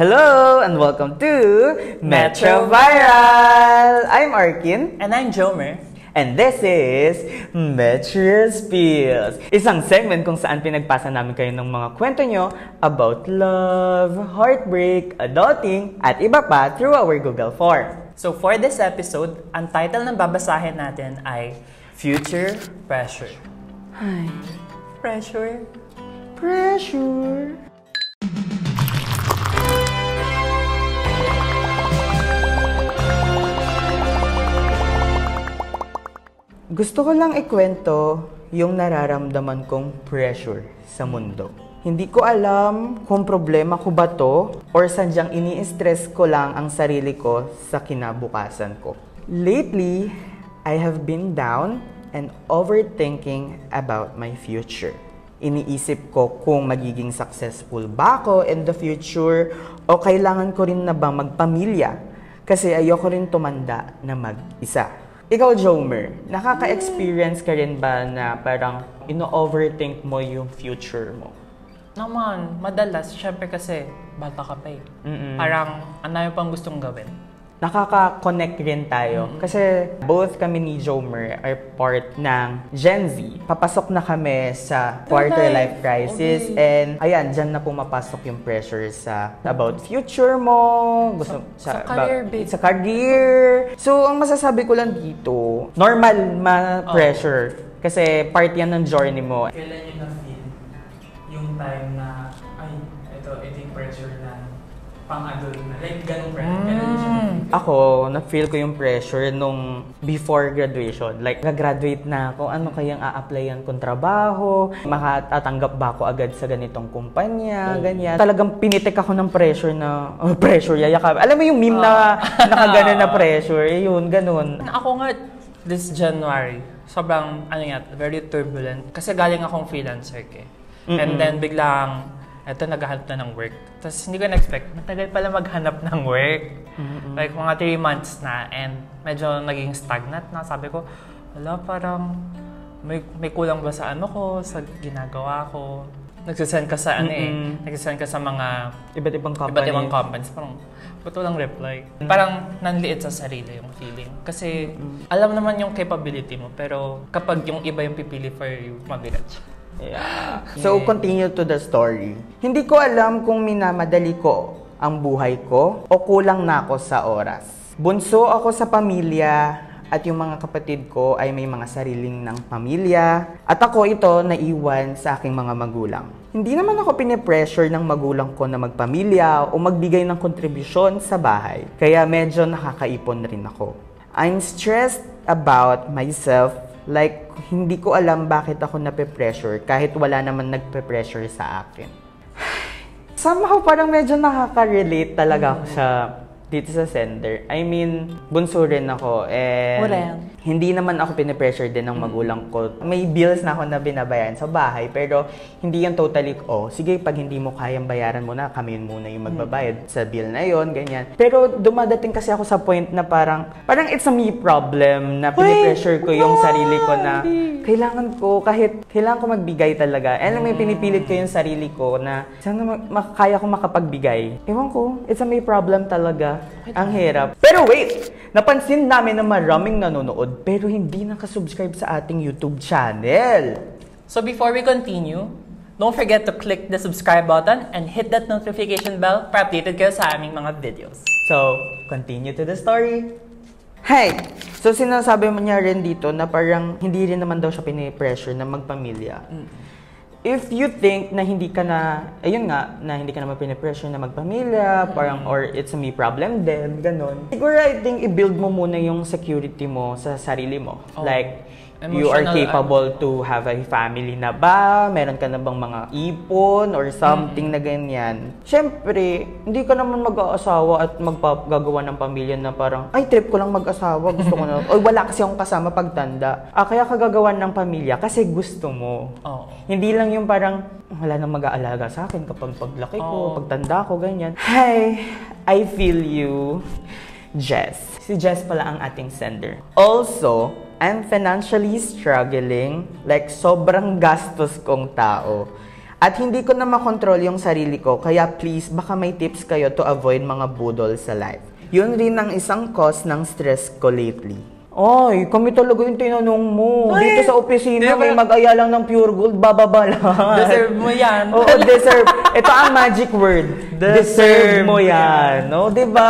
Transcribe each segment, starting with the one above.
Hello and welcome to Metro Viral! I'm Arkin. And I'm Jomer. And this is Metro Spills, isang segment kung saan pinagpasa namin kayo ng mga kwento nyo about love, heartbreak, adulting, at iba pa through our Google Form. So for this episode, ang title ng babasahin natin ay Future Pressure. Ay, Pressure? pressure. Gusto ko lang ikwento yung nararamdaman kong pressure sa mundo. Hindi ko alam kung problema ko ba to or sadyang ini-stress ko lang ang sarili ko sa kinabukasan ko. Lately, I have been down and overthinking about my future. Iniisip ko kung magiging successful ba ako in the future o kailangan ko rin na ba magpamilya kasi ayoko rin tumanda na mag-isa. Ikaw, Jomer, nakaka-experience ka rin ba na parang ino-overthink mo yung future mo? Naman, madalas. Siyempre kasi, bata ka pa eh. Parang, ang dami pang gustong gawin. Nakaka-connect rin tayo. Kasi both kami ni Jomer are part ng Gen Z. Papasok na kami sa quarter life crisis. Okay. And ayan, dyan na pumapasok yung pressure sa about future mo. Gusto, sa career, babe. Sa career. So, ang masasabi ko lang dito, normal ma-pressure. Kasi part yan ng journey mo. Kailan nyo na-feel yung time na, ay, ito yung pressure na pang-adult na. Like, ganun pressure. Kailan nyo siya na-feel? Ako, na-feel ko yung pressure nung before graduation. Like, nag-graduate na ako, ano kayang a-applyan kong trabaho, makatatanggap ba ako agad sa ganitong kumpanya, ganyan. Talagang pinitik ako ng pressure na, pressure, yayakap. Alam mo yung meme na nakaganon na pressure, yun, ganun. Ako nga, this January, sobrang, very turbulent. Kasi galing akong freelancer eh. And then, biglang, eto, naghahanap na ng work. Tapos, hindi ko na-expect, matagal pala maghanap ng work. Like, mga 3 months na, and medyo naging stagnant na. Sabi ko, wala, parang may kulang ba sa ano ko, sa ginagawa ko. Nagsasend ka sa nagsasend ka sa mga Iba't ibang companies. Parang, ba't walang reply? Parang nanliit sa sarili yung feeling. Kasi, alam naman yung capability mo, pero kapag yung iba yung pipili for you, mabigat siya. Yeah. So, continue to the story. Hindi ko alam kung minamadali ko ang buhay ko o kulang na ako sa oras. Bunso ako sa pamilya at yung mga kapatid ko ay may mga sariling ng pamilya at ako ito naiwan sa aking mga magulang. Hindi naman ako pinipressure ng magulang ko na magpamilya o magbigay ng kontribusyon sa bahay. Kaya medyo nakakaipon rin ako. I'm stressed about myself. Like, hindi ko alam bakit ako nape-pressure kahit wala naman nagpe-pressure sa akin. Somehow, parang medyo nakaka-relate talaga ako dito sa sender. I mean, bunso rin ako and hindi naman ako pinipressure din ng magulang ko. May bills na ako na binabayaran sa bahay pero hindi yan totally, sige, pag hindi mo kayang bayaran mo na, kami muna yung magbabayad sa bill na yon, ganyan. Pero dumadating kasi ako sa point na parang it's a me problem na pinipressure ko yung sarili ko na kailangan ko magbigay talaga. And may pinipilit ko yung sarili ko na sana kaya ko makapagbigay. Ewan ko, it's a me problem talaga. Ang hirap. Pero wait! Napansin namin na maraming nanonood pero hindi nakasubscribe sa ating YouTube channel. So before we continue, don't forget to click the subscribe button and hit that notification bell para updated kayo sa aming mga videos. So, continue to the story. Hey! So, sinasabi mo niya rin dito na parang hindi rin naman daw siya pinipressure na magpamilya. If you think na hindi ka na, na hindi ka naman pinipressure na magpamilya, parang, or it's a me problem din, ganun. Siguro, I think, i-build mo muna yung security mo sa sarili mo. Like, you are capable to have a family na ba? Meron ka na bang mga ipon or something na ganyan? Siyempre, hindi ka naman mag-aasawa at magpagagawa ng pamilya na parang, ay, trip ko lang mag-asawa, gusto ko na. O wala kasi akong kasama pagtanda. Kaya ka gagawa ng pamilya kasi gusto mo. Hindi lang yung parang, wala nang mag-aalaga sa akin kapag paglaki ko, pagtanda ko, ganyan. Hi, I feel you. Jess. Si Jess pala ang ating sender. Also, I'm financially struggling, like sobrang gastos kong tao. At hindi ko na makontrol yung sarili ko, kaya please, baka may tips kayo to avoid mga budol sa life. Yun rin ang isang cause ng stress ko lately. Ay, kami talaga yung tinanong mo. Ay, dito sa opisina, diba? may mag-aya lang ng pure gold, bababa lahat. Deserve mo yan. Oo, deserve. Ito ang magic word. Deserve mo yan. No, diba?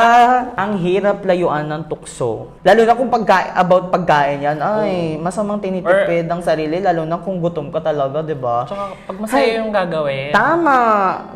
Ang hirap layuan ng tukso. Lalo na kung about pagkain yan, ay, masamang tinitipid ang sarili, lalo na kung gutom ka talaga, diba? Tsaka pag masaya yung gagawin. Tama.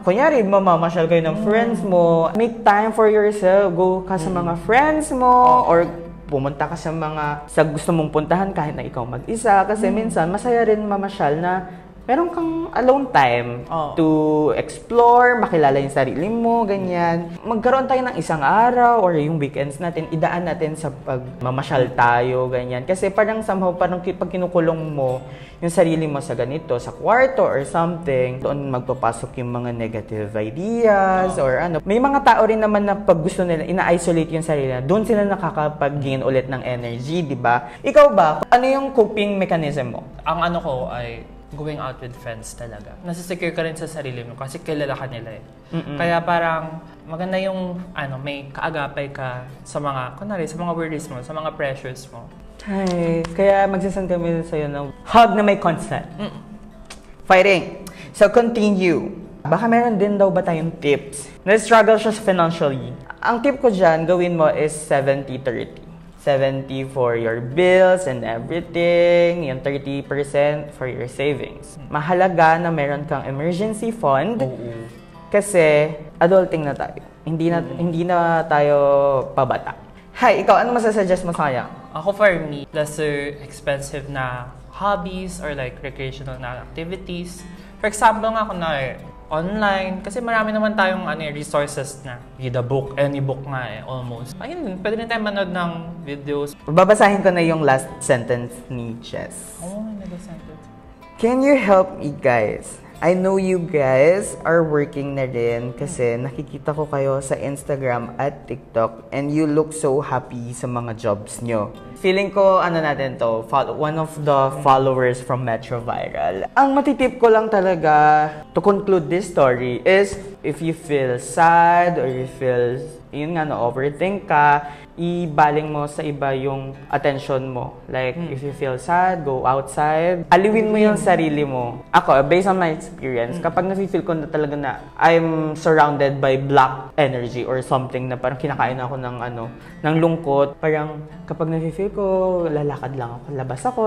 Kunyari, mamamasyal kayo ng friends mo. Make time for yourself. Go ka sa mga friends mo, or pumunta ka sa gusto mong puntahan kahit na ikaw mag-isa. Kasi minsan, masaya rin mamasyal na meron kang alone time to explore, makilala yung sarili mo, ganyan. Magkaroon tayo ng isang araw or yung weekends natin, idaan natin sa pagmamasyal tayo, ganyan. Kasi parang somehow, parang pag kinukulong mo yung sarili mo sa ganito, sa kwarto or something, doon magpapasok yung mga negative ideas or ano. May mga tao rin naman na pag gusto nila, ina-isolate yung sarili nila, doon sila nakakapag-gain ulit ng energy, di ba? Ikaw ba? Ano yung coping mechanism mo? Ang ano ko ay going out with friends talaga. Nasisecure ka rin sa sarili mo kasi kilala ka nila eh. Kaya parang maganda yung may kaagapay ka sa mga, kunwari, sa mga worries mo, sa mga pressures mo. Ay, kaya magsasend kami sa'yo ng hug na may consent. Fighting. So, continue. Baka meron din daw ba tayong tips? Na-struggle siya financially. Ang tip ko dyan, gawin mo is 70-30. 70 for your bills and everything, yung 30% for your savings. Mahalaga na meron kang emergency fund kasi adulting na tayo. Hindi na tayo pabata. Hi, ikaw, ano masasuggest mo sa kanya? Ako for me, lesser expensive na hobbies or like recreational na activities. For example nga kunwari, online, kasi marami naman tayong resources na. Read a book, any book nga almost. Ayun, pwede rin tayo manood ng videos. Babasahin ko na yung last sentence ni Jess. Nag-sentence. Can you help me, guys? I know you guys are working na rin kasi nakikita ko kayo sa Instagram at TikTok and you look so happy sa mga jobs nyo. Feeling ko, natin to, one of the followers from Metro Viral. Ang matitip ko lang talaga to conclude this story is if you feel sad or you feel, overthink ka, ibaling mo sa iba yung attention mo. Like, if you feel sad, go outside. Aliwin mo yung sarili mo. Ako, based on my experience, kapag nafe-feel ko na talaga na I'm surrounded by black energy or something na parang kinakain ako ng lungkot, parang kapag nafe-feel ko, lalakad lang ako.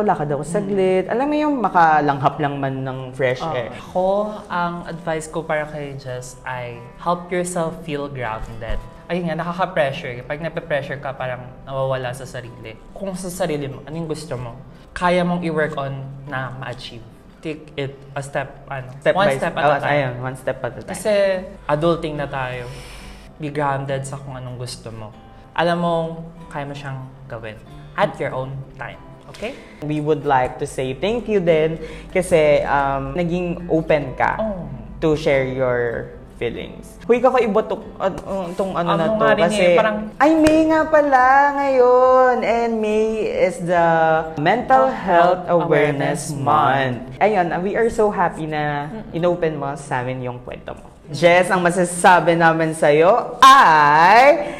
Lakad ako saglit. Alam mo yung makalanghap lang man ng fresh air. Ako, ang advice ko para kay Jess ay help yourself feel grounded. Ayun nga, nakaka-pressure. Pag nape-pressure ka, parang nawawala sa sarili. Kung sa sarili mo, anong gusto mo, kaya mong i-work on na ma-achieve. Take it a step, one step at a time. Ayun, one step at a time. Kasi adulting na tayo. Be grounded sa kung anong gusto mo. Alam mo, kaya mo siyang gawin at your own time. Okay? We would like to say thank you din kasi naging open ka to share your feelings. Huy, kakaiba itong na to. Kasi, ay, May nga pala ngayon. And May is the Mental Health Awareness Month. Ayun, we are so happy na inopen mo sa amin yung kwento mo. Jess, ang masasabi namin sa'yo ay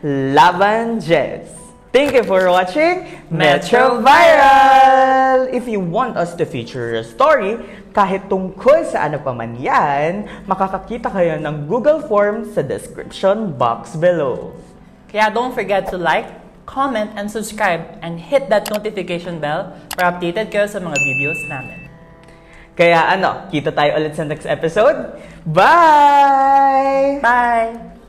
#LabanJess. Thank you for watching Metro Viral! If you want us to feature your story, kahit tungkol sa ano pa man yan, makakakita kayo ng Google Form sa description box below. Kaya don't forget to like, comment, and subscribe, and hit that notification bell para updated kayo sa mga videos namin. Kaya kita tayo ulit sa next episode. Bye! Bye!